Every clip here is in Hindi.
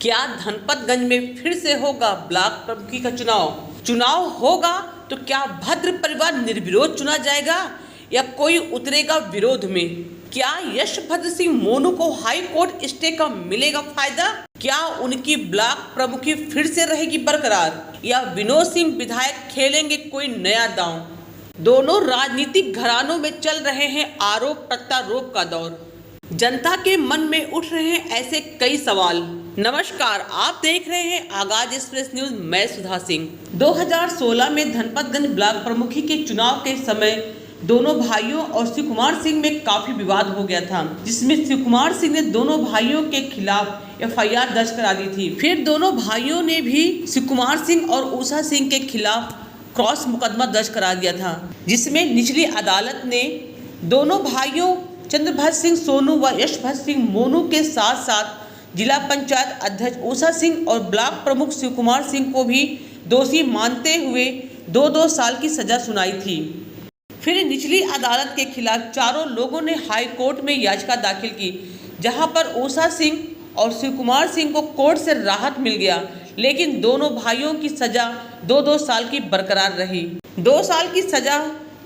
क्या धनपतगंज में फिर से होगा ब्लॉक प्रमुखी का चुनाव होगा तो क्या भद्र परिवार निर्विरोध चुना जाएगा या कोई उतरेगा विरोध में? क्या यशभद्र सिंह मोनू को हाई कोर्ट स्टे का मिलेगा फायदा? क्या उनकी ब्लॉक प्रमुखी फिर से रहेगी बरकरार या विनोद सिंह विधायक खेलेंगे कोई नया दांव? दोनों राजनीतिक घरानों में चल रहे हैं आरोप प्रत्यारोप का दौर। जनता के मन में उठ रहे हैं ऐसे कई सवाल। नमस्कार, आप देख रहे हैं आगाज एक्सप्रेस न्यूज। मैं सुधा सिंह। 2016 में धनपतगंज ब्लॉक प्रमुखी के चुनाव के समय दोनों भाइयों और शिव कुमार सिंह में काफी विवाद हो गया था, जिसमें शिव कुमार सिंह ने दोनों भाइयों के खिलाफ एफआईआर दर्ज करा दी थी। फिर दोनों भाइयों ने भी शिव कुमार सिंह और उषा सिंह के खिलाफ क्रॉस मुकदमा दर्ज करा दिया था, जिसमें निचली अदालत ने दोनों भाइयों चंद्रभद्र सिंह सोनू व यशभद्र सिंह मोनू के साथ साथ जिला पंचायत अध्यक्ष उषा सिंह और ब्लॉक प्रमुख शिव कुमार सिंह को भी दोषी मानते हुए 2-2 साल की सजा सुनाई थी। फिर निचली अदालत के खिलाफ चारों लोगों ने हाई कोर्ट में याचिका दाखिल की, जहां पर उषा सिंह और शिव कुमार सिंह को कोर्ट से राहत मिल गया, लेकिन दोनों भाइयों की सजा 2-2 साल की बरकरार रही। 2 साल की सजा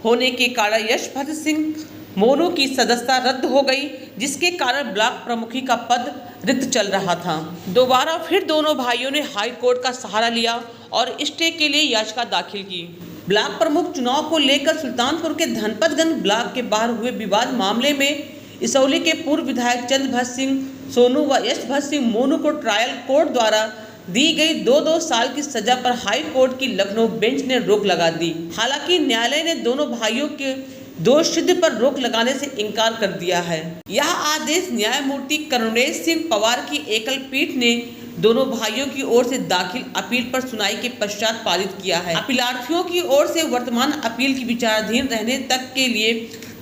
होने के कारण यशभद्र सिंह मोनू की सदस्यता रद्द हो गई, जिसके कारण ब्लॉक प्रमुखी का पद रिक्त चल रहा था। दोबारा फिर दोनों भाइयों ने हाई कोर्ट का सहारा लिया और स्टे के लिए याचिका दाखिल की। ब्लॉक प्रमुख चुनाव को लेकर सुल्तानपुर के धनपतगंज ब्लॉक के बाहर हुए विवाद मामले में इसौली के पूर्व विधायक चंद्रभद्र सिंह सोनू व यशभद्र सिंह मोनू को ट्रायल कोर्ट द्वारा दी गई 2-2 साल की सजा पर हाई कोर्ट की लखनऊ बेंच ने रोक लगा दी। हालांकि न्यायालय ने दोनों भाइयों के दोष सिद्ध पर रोक लगाने से इनकार कर दिया है। यह आदेश न्यायमूर्ति करुणेश सिंह पवार की एकल पीठ ने दोनों भाइयों की ओर से दाखिल अपील पर सुनवाई के पश्चात पारित किया है। अपीलार्थियों की ओर से वर्तमान अपील की विचाराधीन रहने तक के लिए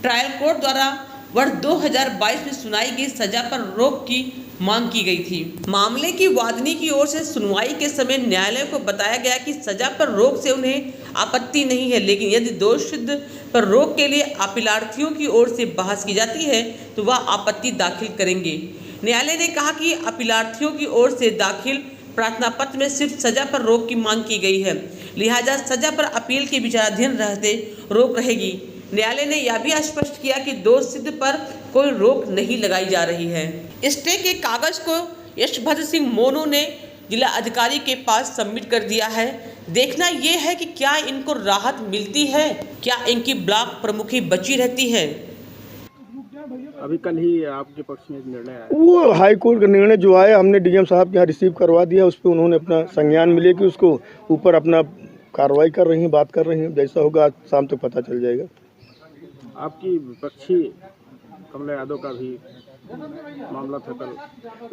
ट्रायल कोर्ट द्वारा वर्ष 2022 में सुनाई गई सजा पर रोक की मांग की गई थी। मामले की वादनी की ओर से सुनवाई के समय न्यायालय को बताया गया कि सजा पर रोक से उन्हें आपत्ति नहीं है, लेकिन यदि दोष सिद्ध पर रोक के लिए अपीलार्थियों की ओर से बहस की जाती है तो वह आपत्ति दाखिल करेंगे। न्यायालय ने कहा कि अपीलार्थियों की ओर से दाखिल प्रार्थना पत्र में सिर्फ सजा पर रोक की मांग की गई है, लिहाजा सजा पर अपील के विचाराधीन रहते रोक रहेगी। न्यायालय ने यह भी स्पष्ट किया कि दोष सिद्ध पर कोई रोक नहीं लगाई जा रही है। स्टे के कागज को यशभद्र सिंह मोनू ने जिला अधिकारी के पास सबमिट कर दिया है। देखना यह है कि क्या इनको राहत मिलती है, क्या इनकी ब्लॉक प्रमुखी बची रहती है। अभी कल ही आपके पक्ष में निर्णय आया, वो हाई कोर्ट का निर्णय जो आया हमने डीएम साहब के यहाँ रिसीव करवा दिया। उस पर उन्होंने अपना संज्ञान मिले कि उसको ऊपर अपना कार्रवाई कर रही हैं, बात कर रही हैं। जैसा होगा आज शाम तक पता चल जाएगा। आपकी विपक्षी कमला यादव का भी मामला था कल,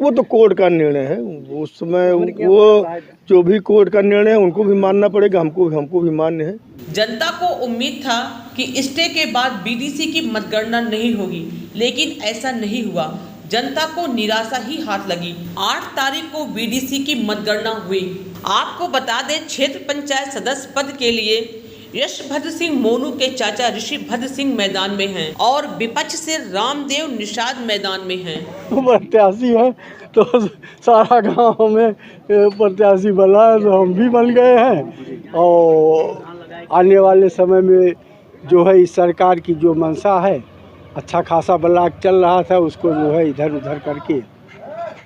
वो तो कोर्ट का निर्णय है। उस समय वो जो भी कोर्ट का निर्णय है उनको भी मानना पड़ेगा, हमको भी मान्य है। जनता को उम्मीद था कि स्टे के बाद बीडीसी की मतगणना नहीं होगी, लेकिन ऐसा नहीं हुआ। जनता को निराशा ही हाथ लगी। 8 तारीख को बीडीसी की मतगणना हुई। आपको बता दें, क्षेत्र पंचायत सदस्य पद के लिए यशभद्र सिंह मोनू के चाचा ऋषिभद्र सिंह मैदान में हैं और विपक्ष से रामदेव निषाद मैदान में हैं। प्रत्याशी है तो सारा गांव में प्रत्याशी बना है, तो हम भी बन गए हैं। और आने वाले समय में जो है इस सरकार की जो मंशा है, अच्छा खासा ब्लॉक चल रहा था, उसको जो है इधर उधर करके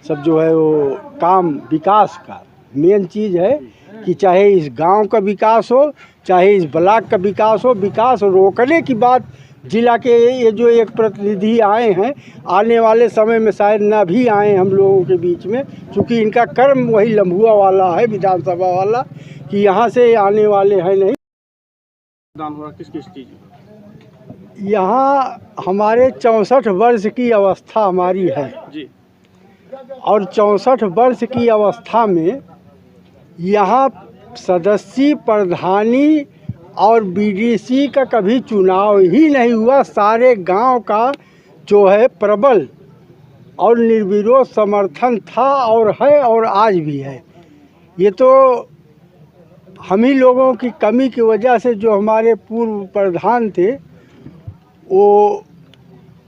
सब जो है वो काम विकास का मेन चीज़ है कि चाहे इस गांव का विकास हो, चाहे इस ब्लॉक का विकास हो। विकास रोकने की बात जिला के ये जो एक प्रतिनिधि आए हैं, आने वाले समय में शायद ना भी आए हम लोगों के बीच में, क्योंकि इनका कर्म वही लम्बुआ वाला है, विधानसभा वाला, कि यहाँ से आने वाले हैं नहीं। दान हुआ किस चीज़? यहाँ हमारे 64 वर्ष की अवस्था हमारी है जी, और 64 वर्ष की अवस्था में यहाँ सदस्य प्रधानी और बीडीसी का कभी चुनाव ही नहीं हुआ। सारे गांव का जो है प्रबल और निर्विरोध समर्थन था और है और आज भी है। ये तो हम ही लोगों की कमी की वजह से जो हमारे पूर्व प्रधान थे, वो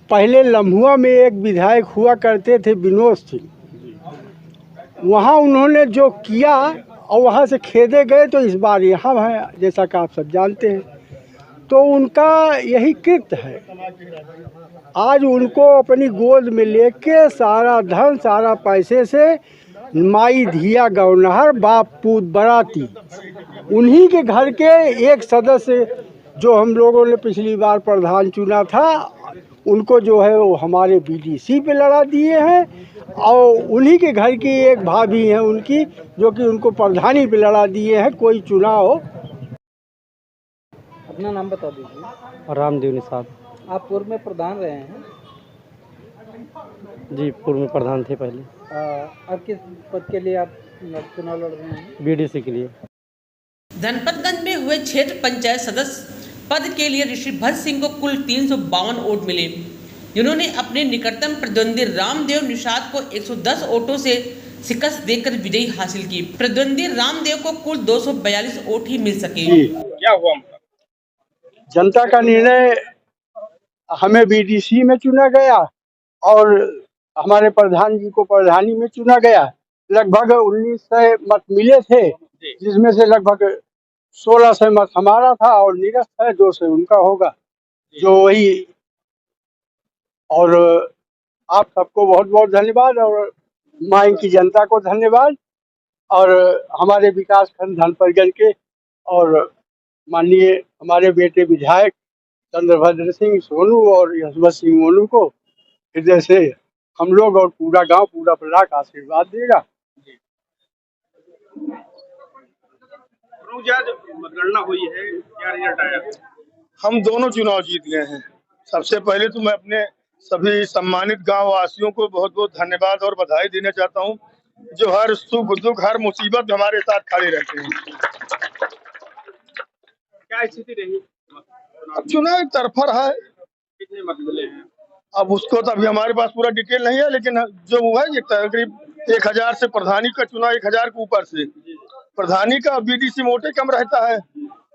पहले लम्हुआ में एक विधायक हुआ करते थे विनोद सिंह, वहाँ उन्होंने जो किया और वहाँ से खेदे गए तो इस बार यहाँ है, जैसा कि आप सब जानते हैं। तो उनका यही कृत्य है। आज उनको अपनी गोद में लेके सारा धन सारा पैसे से माई धिया गौनहर बाप पूत बराती, उन्हीं के घर के एक सदस्य जो हम लोगों ने पिछली बार प्रधान चुना था, उनको जो है वो हमारे बीडीसी पे लड़ा दिए हैं। और उन्हीं के घर की एक भाभी हैं उनकी, जो कि उनको प्रधानी पे लड़ा दिए हैं। कोई चुनाव। अपना नाम बता दीजिए। रामदेव निषाद। आप पूर्व में प्रधान रहे हैं। जी, पूर्व में प्रधान थे पहले। अब किस पद के लिए आप चुनाव लड़ रहे हैं? बीडीसी के लिए। धनपतगंज में हुए क्षेत्र पंचायत सदस्य पद के लिए ऋषिभद्र सिंह को कुल 352 वोट मिले, जिन्होंने अपने निकटतम प्रतिद्वंदी रामदेव निषाद को 110 वोटों से शिकस्त देकर विजयी हासिल की। प्रतिद्वंदी रामदेव को कुल 242 वोट ही मिल सके। क्या हुआ? जनता का निर्णय, हमें बीडीसी में चुना गया और हमारे प्रधान जी को प्रधानी में चुना गया। लगभग 1900 मत मिले थे, जिसमें से लगभग 1600 मत हमारा था और निरस्त है 200 उनका होगा, जो वही। और आप सबको बहुत बहुत धन्यवाद और माई की जनता को धन्यवाद, और हमारे विकास खंड धनपतगंज के और माननीय हमारे बेटे विधायक चंद्रभद्र सिंह सोनू और यशवंत सिंह मोनू को हृदय से हम लोग और पूरा गांव पूरा ब्लॉक आशीर्वाद देगा। मतगणना हुई है, क्या रिजल्ट आया? हम दोनों चुनाव जीत गए हैं। सबसे पहले तो मैं अपने सभी सम्मानित गांव वासियों को बहुत बहुत धन्यवाद और बधाई देना चाहता हूं, जो हर सुख दुख हर मुसीबत में हमारे साथ खड़े रहते हैं। क्या स्थिति रही? अब चुनाव एक तरफा रहा है। कितने मत मिले हैं? अब उसको तो अभी हमारे पास पूरा डिटेल नहीं है, लेकिन जो हुआ है करीब 1000 से प्रधानी का चुनाव 1000 के ऊपर से प्रधानी का बीडीसी में वोटे कम रहता है,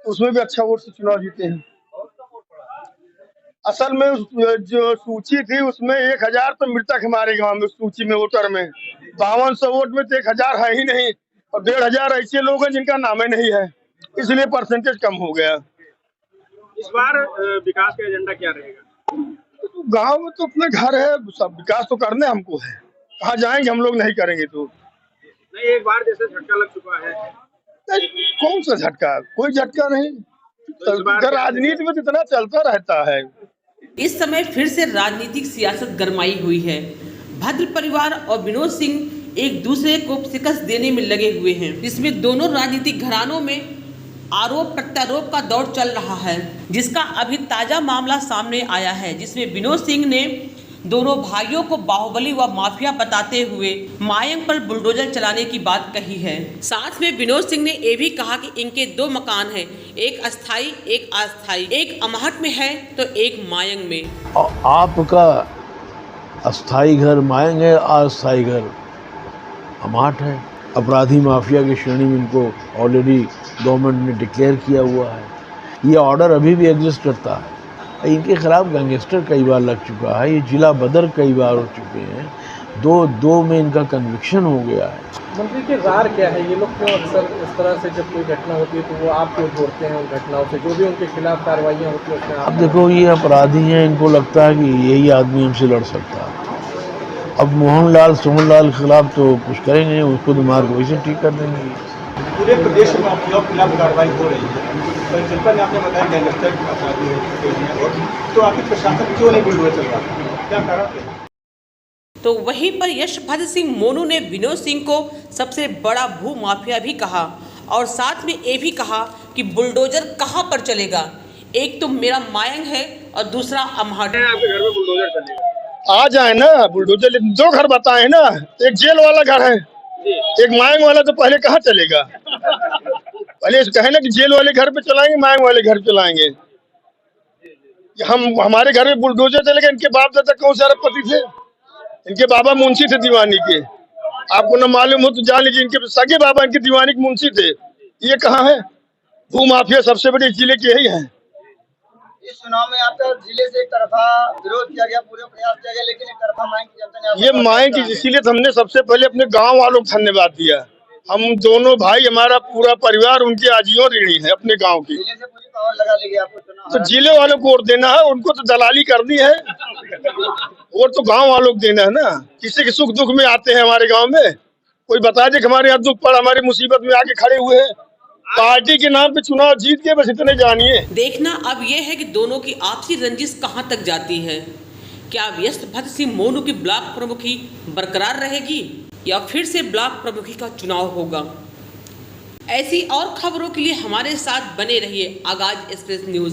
उसमें भी अच्छा वोट से चुनाव जीते हैं। असल में जो सूची थी उसमें 1000 तो मृतक हमारे गांव में सूची में वोटर में 5200 वोट में तो 1000 है ही नहीं, और 1500 ऐसे लोग हैं जिनका नाम ही नहीं है, इसलिए परसेंटेज कम हो गया। इस बार विकास का एजेंडा क्या रहेगा? गांव में तो अपना घर है, सब विकास तो करने हमको है, कहाँ जाएंगे हम लोग नहीं करेंगे तो। नहीं, एक बार जैसे झटका लग चुका है। कौन सा झटका? कोई झटका नहीं। तो राजनीति में इतना चलता रहता है। इस समय फिर से राजनीतिक सियासत गरमाई हुई है। भद्र परिवार और विनोद सिंह एक दूसरे को शिकस्त देने में लगे हुए हैं, जिसमें दोनों राजनीतिक घरानों में आरोप प्रत्यारोप का दौर चल रहा है, जिसका अभी ताजा मामला सामने आया है, जिसमें विनोद सिंह ने दोनों भाइयों को बाहुबली व माफिया बताते हुए मायंग पर बुलडोजर चलाने की बात कही है। साथ में विनोद सिंह ने ये भी कहा कि इनके 2 मकान हैं, एक अस्थाई एक अस्थाई, एक अमहट में है तो एक मायंग में। आपका अस्थाई घर मायंग है, अस्थाई घर अमहट है। अपराधी माफिया की श्रेणी में इनको ऑलरेडी गवर्नमेंट ने डिक्लेयर किया हुआ है। ये ऑर्डर अभी भी एग्जिस्ट करता है। इनके खिलाफ गैंगस्टर कई बार लग चुका है, ये जिला बदर कई बार हो चुके हैं, दो में इनका कन्विक्शन हो गया है। मंत्री की रार क्या है? ये लोग क्यों अक्सर इस तरह से जब कोई घटना होती है तो वो आपको जोड़ते हैं उन घटनाओं से, जो भी उनके खिलाफ कार्रवाइयाँ होती है उसमें? अब देखो, ये अपराधी हैं, इनको लगता है कि यही आदमी हमसे लड़ सकता है। अब मोहनलाल सोहनलाल के खिलाफ तो कुछ करेंगे, उसको तो मार को वैसे ठीक कर देंगे। पूरे प्रदेश में आप लोग खिलाफ कार्रवाई हो रही है, तो जनता ने आपने बताया गैंगस्टर अपराधी है, तो आखिर प्रशासन क्यों नहीं बुलडोजर चल रहा, क्या कारण है? तो वहीं पर यशभद्र सिंह मोनू ने विनोद सिंह को सबसे बड़ा भू माफिया भी कहा, और साथ में ये भी कहा कि बुलडोजर कहां पर चलेगा, एक तो मेरा मायंग है और दूसरा अमहट। आपके घर में बुलडोजर चलेगा? आ जाए ना बुलडोजर, 2 घर बताए ना, एक जेल वाला घर है, एक मायंग वाला, तो पहले कहाँ चलेगा? पहले कहे ना कि जेल वाले घर पे चलाएंगे, मायंग वाले घर चलाएंगे। हमारे घर में बुलडोजर चलेगा? इनके बाप दादा कौन से अरबपति थे? इनके बाबा मुंशी थे दीवानी के, आपको न मालूम हो तो जान लीजिए, इनके सगे बाबा इनके दीवानी के मुंशी थे। ये कहाँ है? भू माफिया सबसे बड़ी जिले के यही है। इस चुनाव में आपका जिले से एक तरफा विरोध किया गया, पूरे प्रयास किया गया, लेकिन एक तरफा मांग की जनता ने आपको ये मांग की, इसीलिए तो हमने सबसे पहले अपने गांव वालों को धन्यवाद दिया। हम दोनों भाई, हमारा पूरा परिवार उनके आजीवन ऋणी है अपने गांव की। जिले से पूरी पावर लगा लेगी आपको चुनाव, तो जिले वालों को वोट देना है, उनको तो दलाली करनी है। वोट तो गांव वालों को देना है ना। किसी के सुख दुख में आते हैं हमारे गांव में, कोई बता दे कि हमारे यहाँ दुख पड़ा, हमारी मुसीबत में आके खड़े हुए हैं। पार्टी के नाम पे चुनाव जीत के बस इतने जानिए। देखना अब यह है कि दोनों की आपसी रंजिश कहां तक जाती है। क्या व्यस्त भद्र सिंह मोनू की ब्लॉक प्रमुखी बरकरार रहेगी या फिर से ब्लॉक प्रमुखी का चुनाव होगा? ऐसी और खबरों के लिए हमारे साथ बने रहिए आगाज एक्सप्रेस न्यूज।